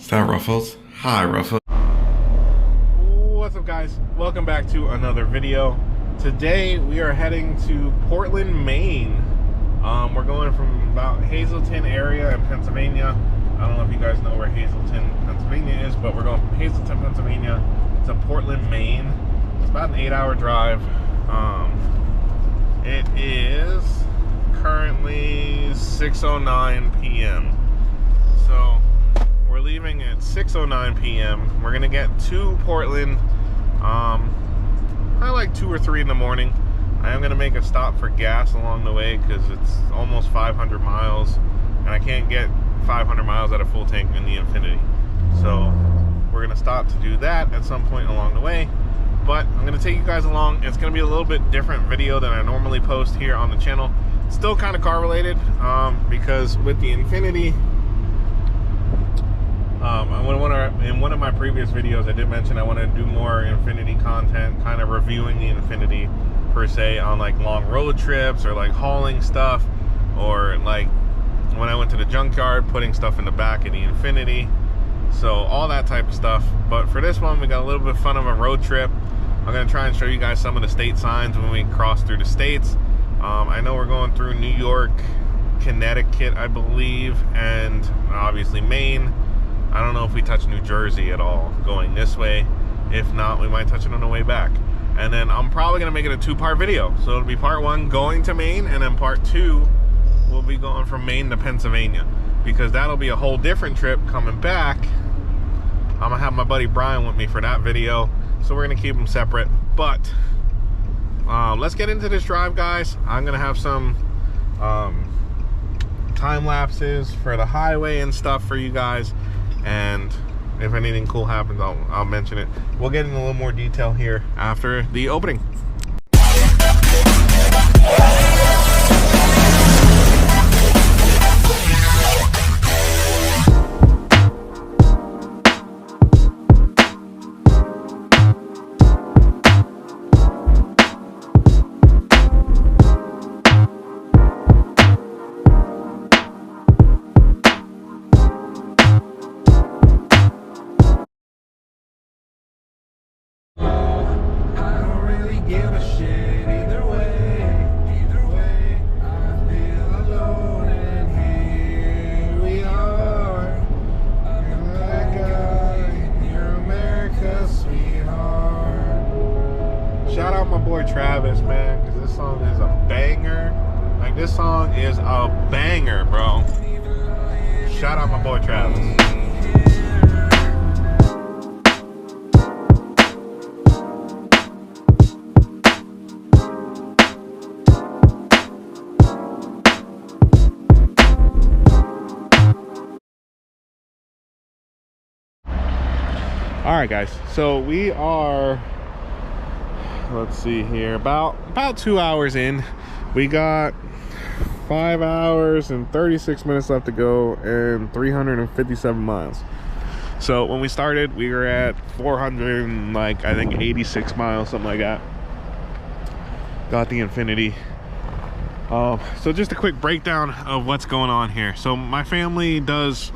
Is that Ruffles? Hi, Ruffles. What's up, guys? Welcome back to another video. Today we are heading to Portland, Maine. We're going from about Hazleton area in Pennsylvania. I don't know if you guys know where Hazleton, Pennsylvania is, but we're going from Hazleton, Pennsylvania to Portland, Maine. It's about an 8-hour drive. It is currently 6:09 p.m. So we're leaving at 6:09 p.m. We're gonna get to Portland probably like 2 or 3 in the morning. I am gonna make a stop for gas along the way because it's almost 500 miles and I can't get 500 miles at a full tank in the Infiniti. So we're gonna stop to do that at some point along the way. But I'm gonna take you guys along. It's gonna be a little bit different video than I normally post here on the channel. It's still kind of car related because with the Infiniti, in one of my previous videos I did mention I want to do more Infiniti content, kind of reviewing the Infiniti per se on like long road trips or like hauling stuff, or like when I went to the junkyard putting stuff in the back of the Infiniti. So all that type of stuff. But for this one we got a little bit of fun of a road trip. I'm going to try and show you guys some of the state signs when we cross through the states. I know we're going through New York, Connecticut I believe, and obviously Maine. I don't know if we touch New Jersey at all going this way. If not, we might touch it on the way back. And then I'm probably going to make it a 2-part video. So it'll be part 1 going to Maine, and then part 2 will be going from Maine to Pennsylvania, because that'll be a whole different trip coming back. I'm going to have my buddy Brian with me for that video, so we're going to keep them separate. But let's get into this drive, guys. I'm going to have some time lapses for the highway and stuff for you guys. And if anything cool happens, I'll mention it. We'll get into a little more detail here after the opening. Shout out my boy Travis, man, because this song is a banger. Like, this song is a banger, bro. Shout out my boy Travis. All right, guys, so we are, let's see here, about 2 hours in. We got 5 hours and 36 minutes left to go and 357 miles. So when we started, we were at 400 and like I think 86 miles, something like that. Got the Infiniti. So just a quick breakdown of what's going on here. So my family does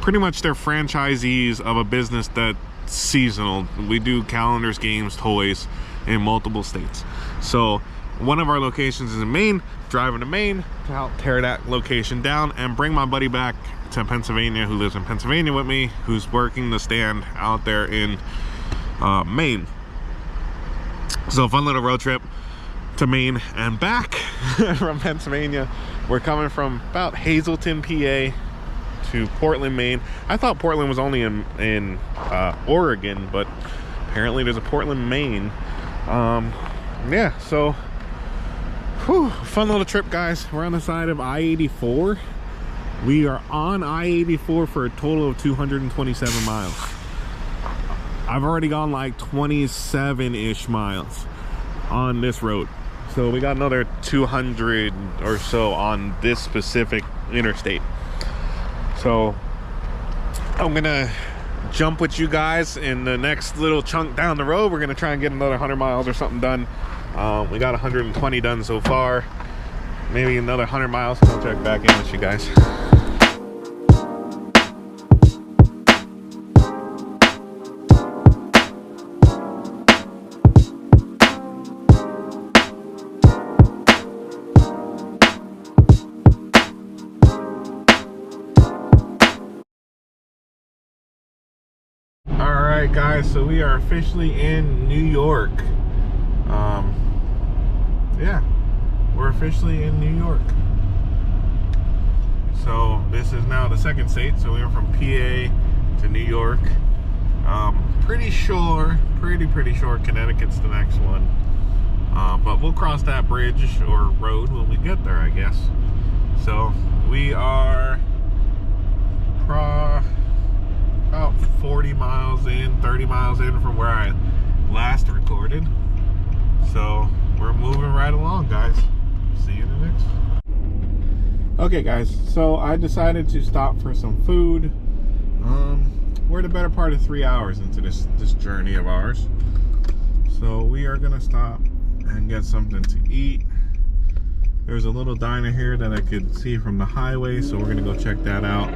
pretty much they're franchisees of a business that's seasonal. We do calendars, games, toys in multiple states. So one of our locations is in Maine. Driving to Maine to help tear that location down and bring my buddy back to Pennsylvania, who lives in Pennsylvania with me, who's working the stand out there in Maine. So fun little road trip to Maine and back from Pennsylvania. We're coming from about Hazleton, PA to Portland, Maine. I thought Portland was only in Oregon, but apparently there's a Portland, Maine. Yeah, so whew, fun little trip, guys. We're on the side of I-84. We are on I-84 for a total of 227 miles. I've already gone like 27-ish miles on this road, so we got another 200 or so on this specific interstate. So I'm gonna jump with you guys in the next little chunk down the road. We're gonna try and get another 100 miles or something done. We got 120 done so far, maybe another 100 miles. I'll check back in with you guys. Alright guys, so we are officially in New York. Yeah, we're officially in New York. So this is now the second state, so we went from PA to New York. Pretty sure Connecticut's the next one. But we'll cross that bridge or road when we get there, I guess. So we are about 40 miles in, 30 miles in from where I last recorded. So we're moving right along, guys. See you in the next. Okay guys, so I decided to stop for some food. We're the better part of 3 hours into this journey of ours. So we are gonna stop and get something to eat. There's a little diner here that I could see from the highway, so we're gonna go check that out.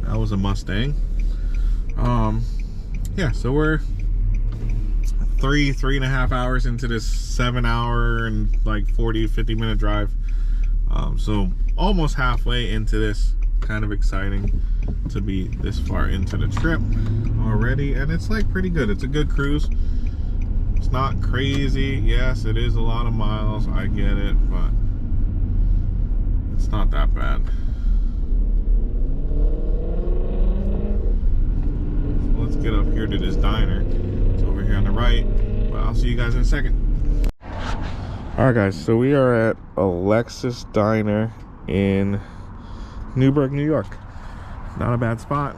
That was a Mustang. Yeah, so we're three and a half hours into this 7 hour and like 40-50 minute drive. So almost halfway into this. Kind of exciting to be this far into the trip already, and it's like pretty good. It's a good cruise. It's not crazy. Yes, it is a lot of miles, I get it, but it's not that bad. So let's get up here to this diner. It's over here on the right, but I'll see you guys in a second. Alright guys, so we are at Alexis Diner in Newburgh, New York. Not a bad spot.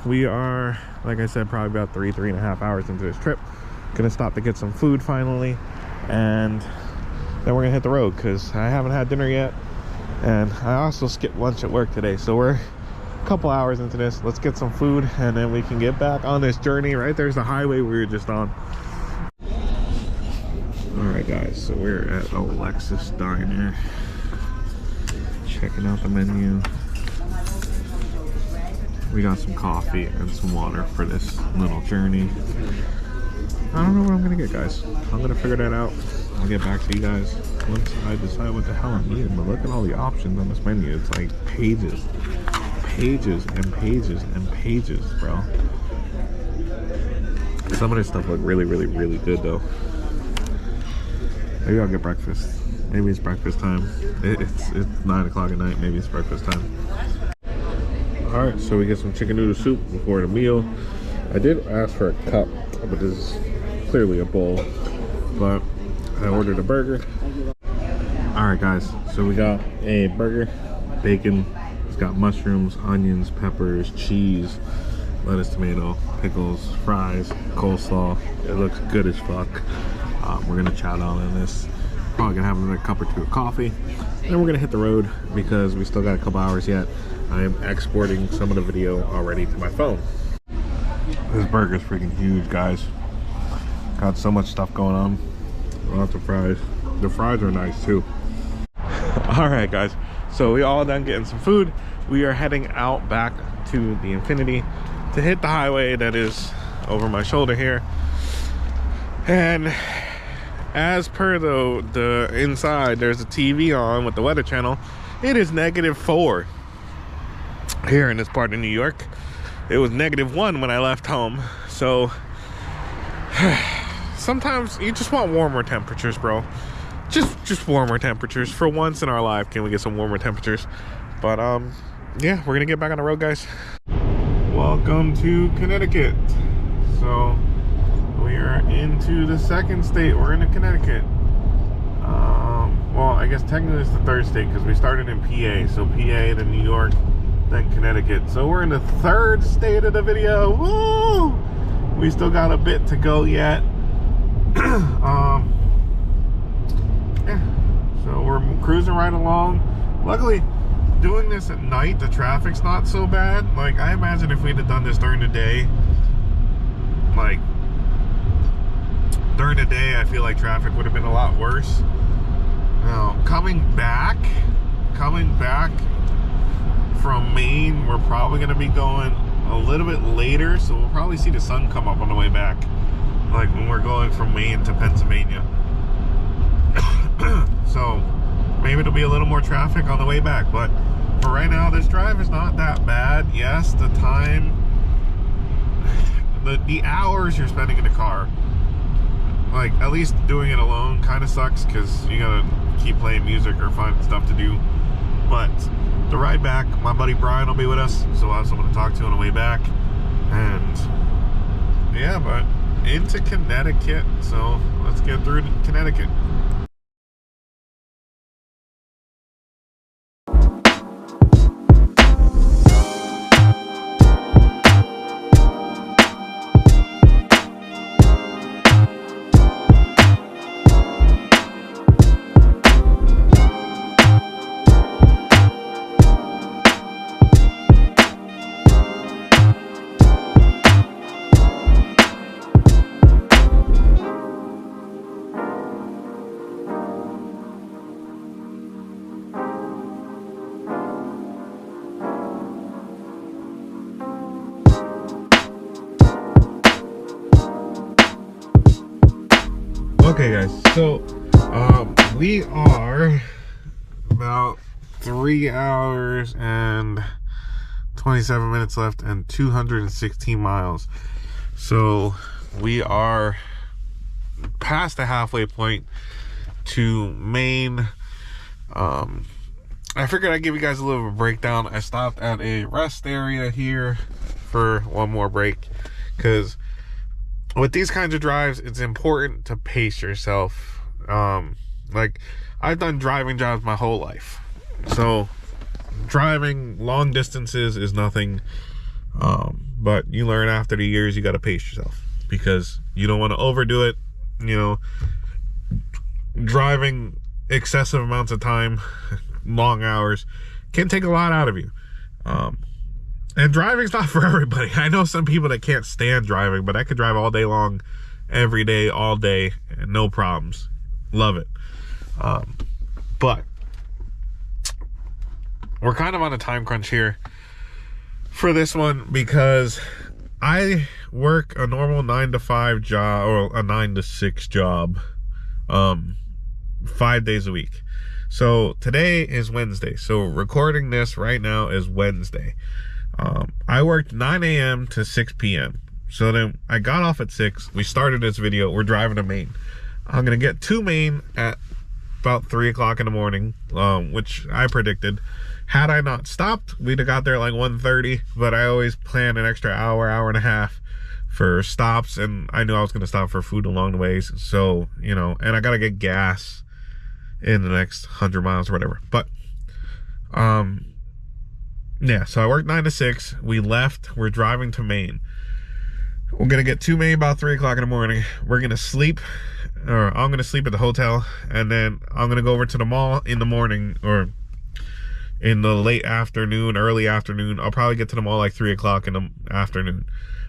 We are, like I said, probably about three and a half hours into this trip. Gonna stop to get some food finally, and then we're gonna hit the road because I haven't had dinner yet, and I also skipped lunch at work today. So we're a couple hours into this. Let's get some food and then we can get back on this journey. Right there's the highway we were just on. Alright guys, so we're at Alexis Diner, checking out the menu. We got some coffee and some water for this little journey. I don't know what I'm gonna get, guys. I'm gonna figure that out. I'll get back to you guys once I decide what the hell I'm eating. But look at all the options on this menu. It's like pages and pages, bro. Some of this stuff look really good though. Maybe I'll get breakfast. Maybe it's breakfast time. It's 9 o'clock at night. Maybe it's breakfast time. Alright, so we get some chicken noodle soup before the meal. I did ask for a cup, but this is clearly a bowl. But I ordered a burger. Alright guys, so we got a burger, bacon. It's got mushrooms, onions, peppers, cheese, lettuce, tomato, pickles, fries, coleslaw. It looks good as fuck. We're gonna chow down on this. Probably gonna have another cup or two of coffee. Then we're gonna hit the road because we still got a couple hours yet. I am exporting some of the video already to my phone. This burger's freaking huge, guys. Got so much stuff going on. Lots of fries. The fries are nice too. Alright guys, so we all done getting some food. We are heading out back to the Infinity to hit the highway that is over my shoulder here. And as per the inside, there's a TV on with the weather channel. It is -4 here in this part of New York. It was -1 when I left home. So sometimes you just want warmer temperatures, bro. Just warmer temperatures. For once in our life, can we get some warmer temperatures? But yeah, we're gonna get back on the road, guys. Welcome to Connecticut. So we are into the second state. We're into Connecticut. Well, I guess technically it's the third state because we started in PA. So PA, then New York, then Connecticut. So we're in the third state of the video. Woo! We still got a bit to go yet. Yeah. So we're cruising right along. Luckily, doing this at night, the traffic's not so bad. Like, I imagine if we'd have done this during the day, like, during the day, I feel like traffic would have been a lot worse. Now, coming back from Maine, we're probably going to be going a little bit later, so we'll probably see the sun come up on the way back, like when we're going from Maine to Pennsylvania. So maybe it'll be a little more traffic on the way back, but for right now, this drive is not that bad. Yes, the time the hours you're spending in the car, like at least doing it alone kind of sucks because you gotta keep playing music or find stuff to do. But the ride back, my buddy Brian will be with us, so I'll have someone to talk to on the way back. And yeah, but into Connecticut, so let's get through to Connecticut. Okay guys, so we are about 3 hours and 27 minutes left and 216 miles. So we are past the halfway point to Maine. I figured I'd give you guys a little bit of a breakdown. I stopped at a rest area here for one more break because with these kinds of drives, it's important to pace yourself. Like, I've done driving jobs my whole life, so driving long distances is nothing. But you learn after the years you got to pace yourself because you don't want to overdo it. You know, driving excessive amounts of time, long hours, can take a lot out of you. And driving's not for everybody. I know some people that can't stand driving, but I could drive all day long, every day, all day, and no problems. Love it. But we're kind of on a time crunch here for this one because I work a normal 9 to 5 job, or a 9 to 6 job, 5 days a week. So today is Wednesday. So recording this right now is Wednesday. I worked 9 a.m. to 6 p.m. So then I got off at 6. We started this video. We're driving to Maine. I'm going to get to Maine at about 3 o'clock in the morning, which I predicted. Had I not stopped, we'd have got there at like 1:30, but I always plan an extra hour, hour and a half for stops, and I knew I was going to stop for food along the way. So, you know, and I got to get gas in the next 100 miles or whatever. But, yeah, so I worked 9 to 6. We left. We're driving to Maine. We're going to get to Maine about 3 o'clock in the morning. We're going to sleep, or I'm going to sleep at the hotel, and then I'm going to go over to the mall in the morning, or in the late afternoon, early afternoon. I'll probably get to the mall like 3 o'clock in the afternoon.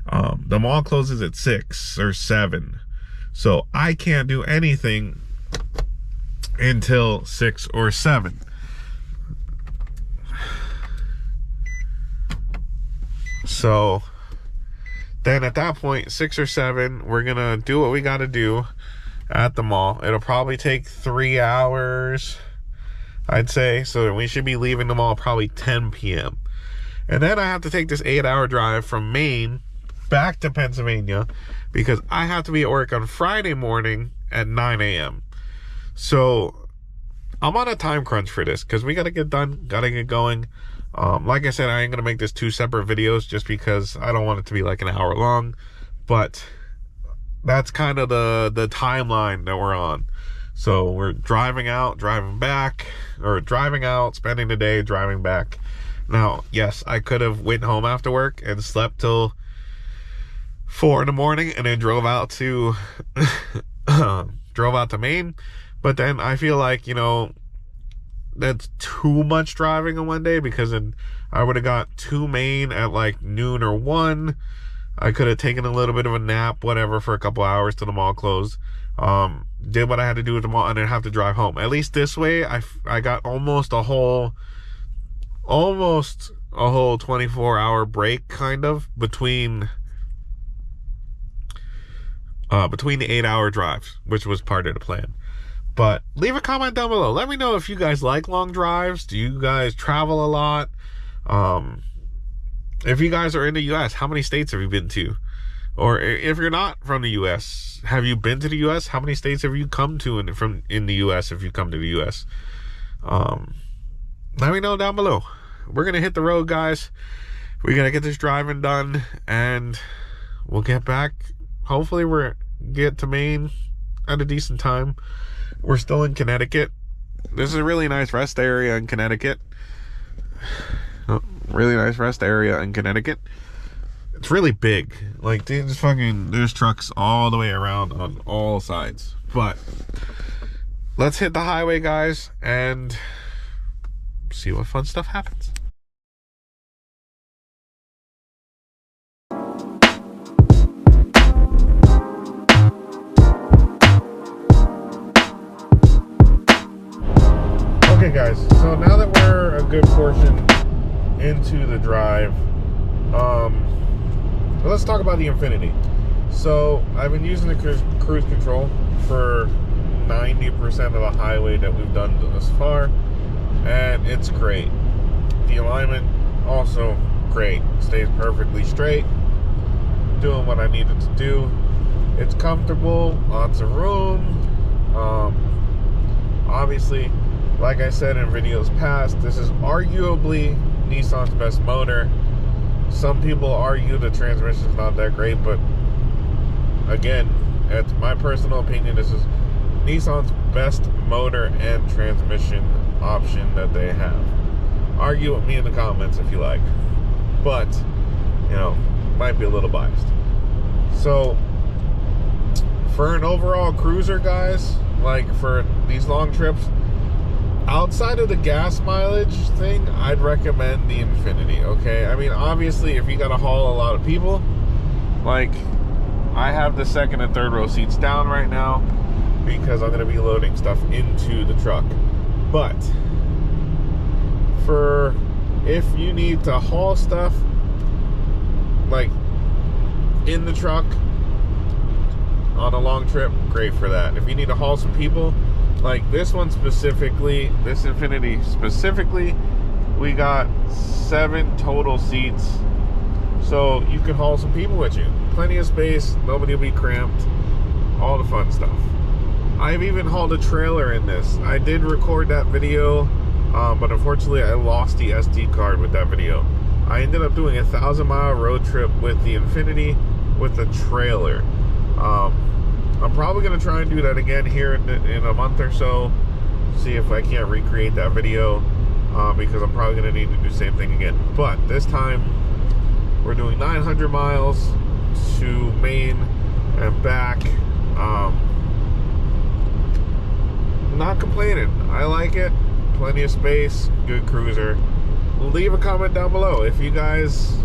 The mall closes at 6 or 7. So I can't do anything until 6 or 7. So then at that point, 6 or 7, we're gonna do what we gotta do at the mall. It'll probably take 3 hours, I'd say. So we should be leaving the mall probably 10 p.m. And then I have to take this 8-hour drive from Maine back to Pennsylvania because I have to be at work on Friday morning at 9 a.m. So I'm on a time crunch for this because we gotta get done, gotta get going. Like I said, I ain't gonna make this 2 separate videos just because I don't want it to be like an hour long, but that's kind of the timeline that we're on. So we're driving out, driving back, or driving out, spending the day, driving back. Now, yes, I could have went home after work and slept till 4 in the morning and then drove out to Maine, but then I feel like, you know, that's too much driving in one day because then I would have got to Maine at like noon or 1. I could have taken a little bit of a nap, whatever, for a couple hours till the mall closed. Did what I had to do at the mall and then have to drive home. At least this way, I got almost a whole 24-hour break kind of between the 8-hour drives, which was part of the plan. But leave a comment down below. Let me know if you guys like long drives. Do you guys travel a lot? If you guys are in the US, how many states have you been to? Or if you're not from the U.S., have you been to the U.S.? How many states have you come to in the U.S. if you come to the U.S.? Let me know down below. We're going to hit the road, guys. We're going to get this driving done, and we'll get back. Hopefully we'll get to Maine at a decent time. We're still in Connecticut. This is a really nice rest area in Connecticut. Really nice rest area in Connecticut. It's really big. Like, there's trucks all the way around on all sides. But let's hit the highway, guys, and see what fun stuff happens. Okay, guys, so now that we're a good portion into the drive, let's talk about the Infiniti. So I've been using the cruise control for 90% of the highway that we've done thus far, and it's great. The alignment also great. Stays perfectly straight, doing what I needed to do. It's comfortable, lots of room. Obviously, like I said in videos past, this is arguably Nissan's best motor. Some people argue the transmission is not that great, but again, it's my personal opinion, this is Nissan's best motor and transmission option that they have. Argue with me in the comments if you like, but you know, might be a little biased. So for an overall cruiser, guys, like for these long trips, outside of the gas mileage thing, I'd recommend the Infiniti, okay? I mean, obviously, if you gotta haul a lot of people, like, I have the second and third row seats down right now because I'm gonna be loading stuff into the truck. But for if you need to haul stuff, like, in the truck on a long trip, great for that. If you need to haul some people, like this one specifically, this Infiniti specifically, we got 7 total seats, so you can haul some people with you. Plenty of space, nobody will be cramped, all the fun stuff. I've even hauled a trailer in this. I did record that video, but unfortunately I lost the SD card with that video. I ended up doing a 1,000-mile road trip with the Infiniti with a trailer. I'm probably going to try and do that again here in a month or so. See if I can't recreate that video, because I'm probably going to need to do the same thing again. But this time, we're doing 900 miles to Maine and back. Not complaining. I like it. Plenty of space. Good cruiser. Leave a comment down below if you guys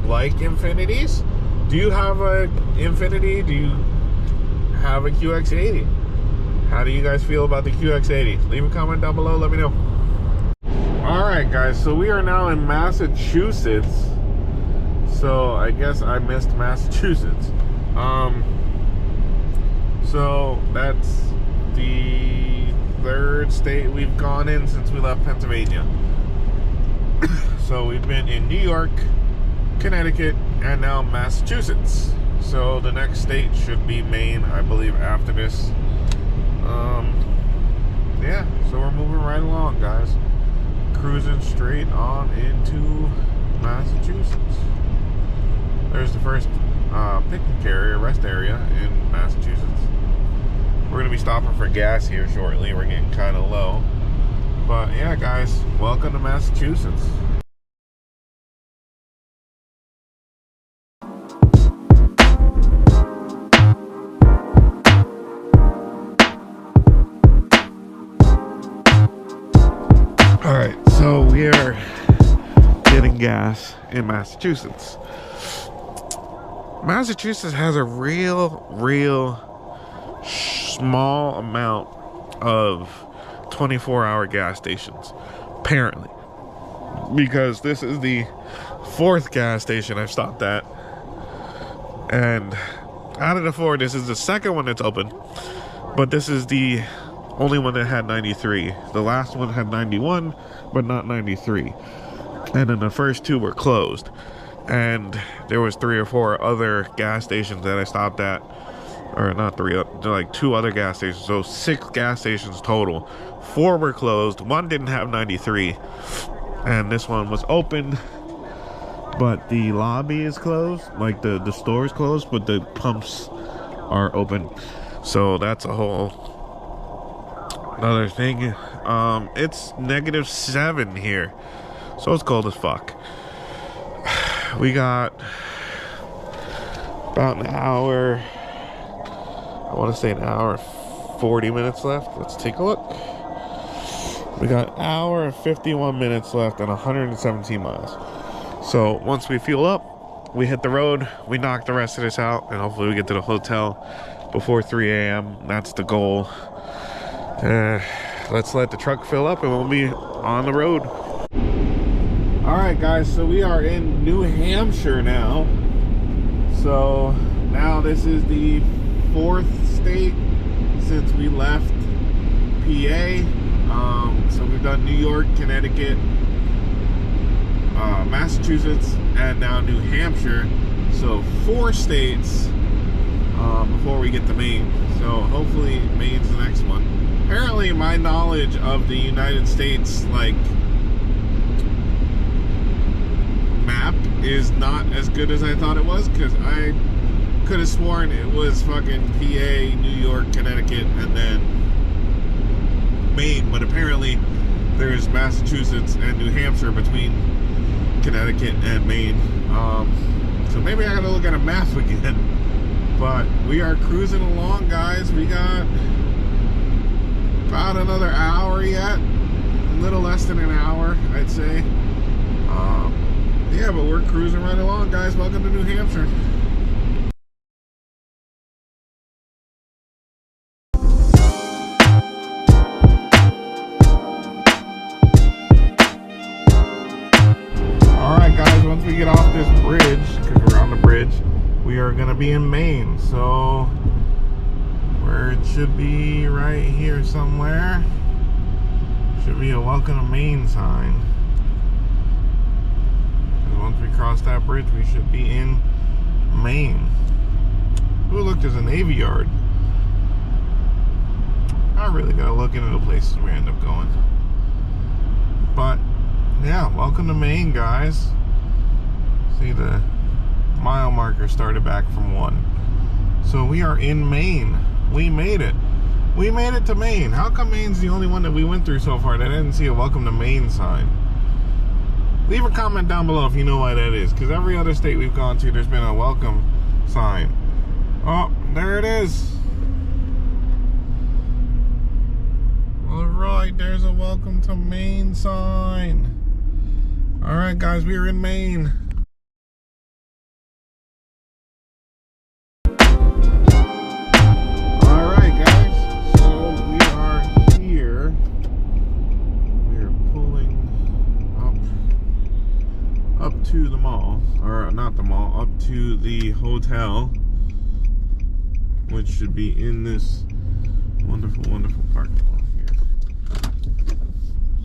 like Infinitis. Do you have a Infiniti? Do you have a QX80? How do you guys feel about the QX80? Leave a comment down below, let me know. Alright guys, so we are now in Massachusetts. So I guess I missed Massachusetts. So that's the 3rd state we've gone in since we left Pennsylvania. So we've been in New York, Connecticut, and now Massachusetts. So the next state should be Maine, I believe, after this. Yeah, so we're moving right along, guys. Cruising straight on into Massachusetts. There's the first picnic area, rest area in Massachusetts. We're gonna be stopping for gas here shortly. We're getting kind of low. But yeah, guys, welcome to Massachusetts. Alright, so we are getting gas in Massachusetts. Massachusetts has a real small amount of 24-hour gas stations, apparently, because this is the 4th gas station I've stopped at, and out of the 4, this is the 2nd one that's open, but this is the only one that had 93. The last one had 91, but not 93. And then the first 2 were closed. and there was 3 or 4 other gas stations that I stopped at, or not 3, like 2 other gas stations, so 6 gas stations total. 4 were closed, 1 didn't have 93, and this one was open, but the lobby is closed, like the store is closed, but the pumps are open. So that's a whole another thing. It's -7 here, so it's cold as fuck. We got about an hour, I want to say an hour 40 minutes left. Let's take a look. We got an hour and 51 minutes left and 117 miles. So once we fuel up, we hit the road, we knock the rest of this out, and hopefully we get to the hotel before 3 a.m. That's the goal. Let's let the truck fill up and we'll be on the road. Alright guys, so we are in New Hampshire now. So now this is the 4th state since we left PA. So we've done New York, Connecticut, Massachusetts, and now New Hampshire. So 4 states before we get to Maine. So hopefully Maine's the next one. Apparently my knowledge of the United States like map is not as good as I thought it was, because I could have sworn it was fucking PA, New York, Connecticut, and then Maine, but apparently there's Massachusetts and New Hampshire between Connecticut and Maine. So maybe I gotta look at a map again. But we are cruising along, guys. We got about another hour yet, a little less than an hour, I'd say. Yeah, but we're cruising right along, guys. Welcome to New Hampshire. Once we get off this bridge, because we're on the bridge, we are going to be in Maine. So where it should be right here somewhere should be a welcome to Maine sign. And once we cross that bridge, we should be in Maine. Ooh, look, there's a Navy Yard. I really got to look into the places we end up going. But yeah, welcome to Maine, guys. See, the mile marker started back from 1. So we are in Maine. We made it. We made it to Maine. How come Maine's the only one that we went through so far that I didn't see a welcome to Maine sign? Leave a comment down below if you know why that is, because every other state we've gone to, there's been a welcome sign. Oh, there it is. Alright, there's a welcome to Maine sign. Alright guys, we are in Maine. To the mall, or not the mall, up to the hotel, which should be in this wonderful, wonderful parking lot here.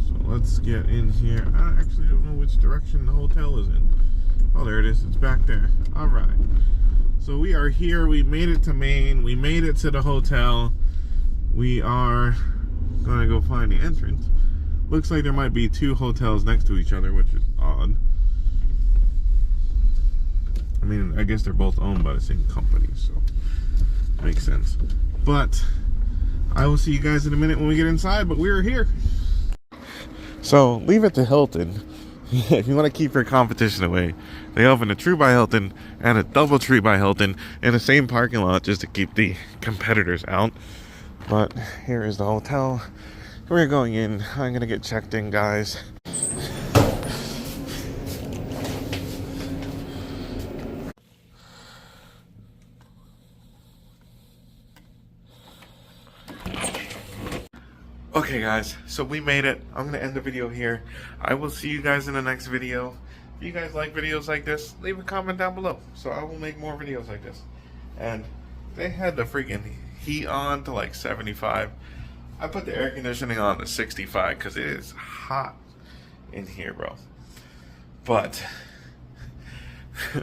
So let's get in here. I actually don't know which direction the hotel is in. Oh, there it is. It's back there. All right. So we are here. We made it to Maine. We made it to the hotel. We are gonna go find the entrance. Looks like there might be 2 hotels next to each other, which is odd. I mean, I guess they're both owned by the same company, so makes sense. But I will see you guys in a minute when we get inside, but we're here. So leave it to Hilton. If you want to keep your competition away, they open a True by Hilton and a Double Tree by Hilton in the same parking lot just to keep the competitors out. But here is the hotel. We're going in. I'm gonna get checked in, guys. Okay guys, so we made it. I'm gonna end the video here. I will see you guys in the next video. If you guys like videos like this, leave a comment down below, so I will make more videos like this. And they had the freaking heat on to like 75. I put the air conditioning on to 65 because it is hot in here, bro. But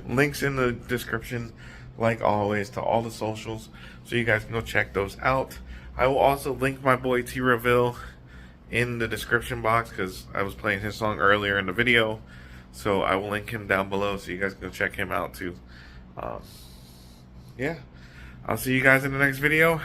Links in the description, like always, to all the socials, so you guys can go check those out. I will also link my boy T Reveal in the description box because I was playing his song earlier in the video, so I will link him down below so you guys can go check him out too. Yeah, I'll see you guys in the next video.